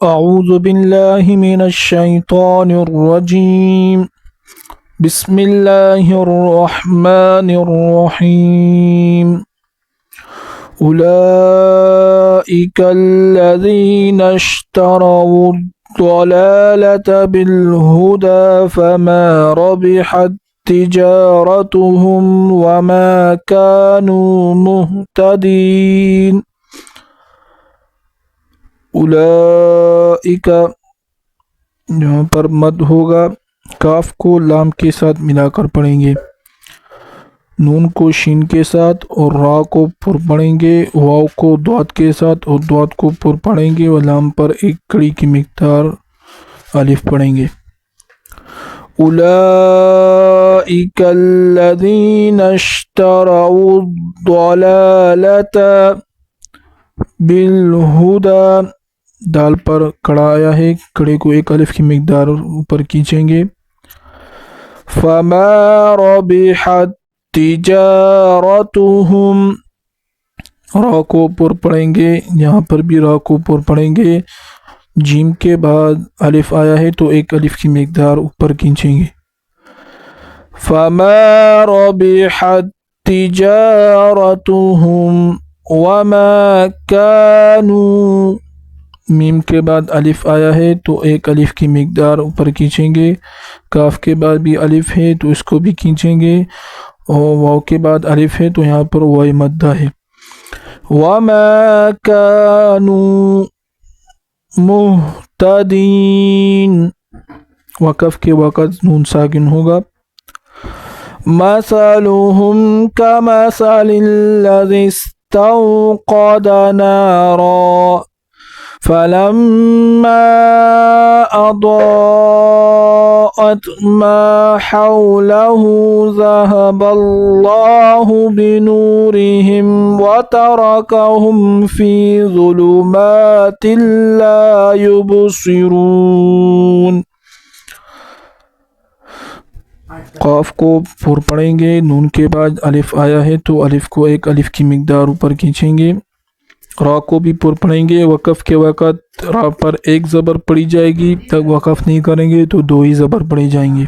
अऊज़ु बिल्लाहि मिनश शैतानिर रजीम बिस्मिल्लाहिर रहमानिर रहीम उलाइकल्लज़ीना इश्तरवुद्दलालता बिलहुदा फमा रबिहत तिजारतुहुम वमा कानू मुहतदीन। उलाइका यहाँ पर मद होगा, काफ को लाम के साथ मिलाकर पढ़ेंगे, नून को शीन के साथ और रा को पुर पढ़ेंगे, वाव को द्वात के साथ और द्वात को पुर पढ़ेंगे और लाम पर एक कड़ी की मिक़दार अलिफ पढ़ेंगे। उलाइकल्लज़ीना इश्तरवुद्दलालता बिलहुदा, दाल पर कड़ा आया है, कड़े को एक अलिफ की मिक़दार ऊपर खींचेंगे। फमा रबिहत तिजारतुहुम, रा को पुर पढ़ेंगे, यहाँ पर भी रा को पुर पढ़ेंगे। जीम के बाद अलिफ आया है तो एक अलिफ की मिक़दार ऊपर खींचेंगे। फमा रबिहत तिजारतुहुम वमा कानू, मीम के बाद अलिफ आया है तो एक अलिफ की मिक़दार ऊपर खींचेंगे। काफ के बाद भी अलिफ है तो इसको भी खींचेंगे और वाव के बाद अलिफ है तो यहाँ पर वाई मद्दा है। वमा कानू मुहतदीन, वक़फ़ के वक़्त नून साकिन होगा। मसलुहुम कमसलिल्लज़ी इस्तौक़द नारा फलम्मा अज़ाअत मा हौलहु ज़हबल्लाहु बिनूरिहिम व तरकहुम फ़ी ज़ुलुमातिन ला युबसिरून। क़ाफ को पुर पढ़ेंगे, नून के बाद अलिफ आया है तो अलिफ को एक अलिफ की मिक़दार ऊपर खींचेंगे। रा को भी पुर पढ़ेंगे, वक़फ़ के वक़्त रा पर एक ज़बर पड़ी जाएगी, तब वक़फ़ नहीं करेंगे तो दो ही ज़बर पड़े जाएंगे।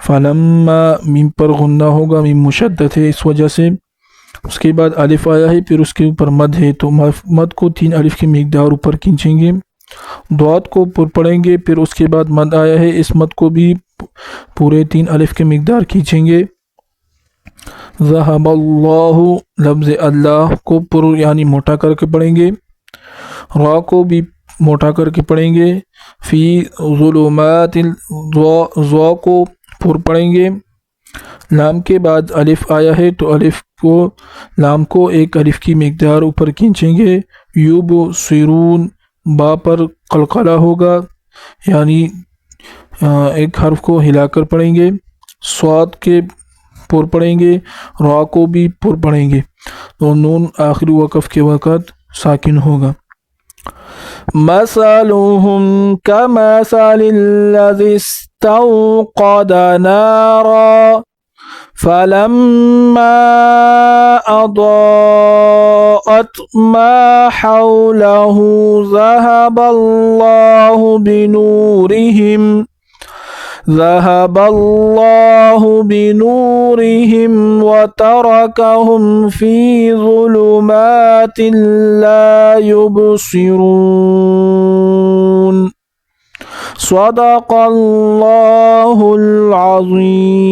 फलम्मा, मीम पर गुन्ना होगा, मीम मुशद्दद है इस वजह से। उसके बाद अलिफ आया है, फिर उसके ऊपर मद है तो मद को तीन अलिफ की मिक़दार ऊपर खींचेंगे। द्वात को पुर पढ़ेंगे, फिर उसके बाद मद आया है, इस मद को भी पूरे तीन अलिफ के मिक़दार खींचेंगे। ज़हबल्लाहु, लफ्ज़ अल्लाह को पुर यानी मोटा करके पढ़ेंगे, रा को भी मोटा करके पढ़ेंगे। फ़ी ज़ुलुमातिन, ज़ा को पुर पढ़ेंगे। लाम के बाद अलिफ आया है तो अलिफ को लाम को एक अलिफ की मिक़दार ऊपर खींचेंगे। युबसिरून, बा पर कलकला होगा यानी एक हर्फ को हिलाकर पढ़ेंगे। स्वाद के पुर पढ़ेंगे, रा को भी पुर पढ़ेंगे तो नून आखिरी वक़फ़ के वक़्त साकिन होगा। मसलुहुम कमसलिल्लज़ी इस्तौक़द नारा फलम्मा अज़ाअत मा हौलहु ज़हबल्लाहु बिनूरिहिम व तरकहुम फ़ी ज़ुलुमातिन ला युबसिरून। सदक़ल्लाहुल अज़ीम।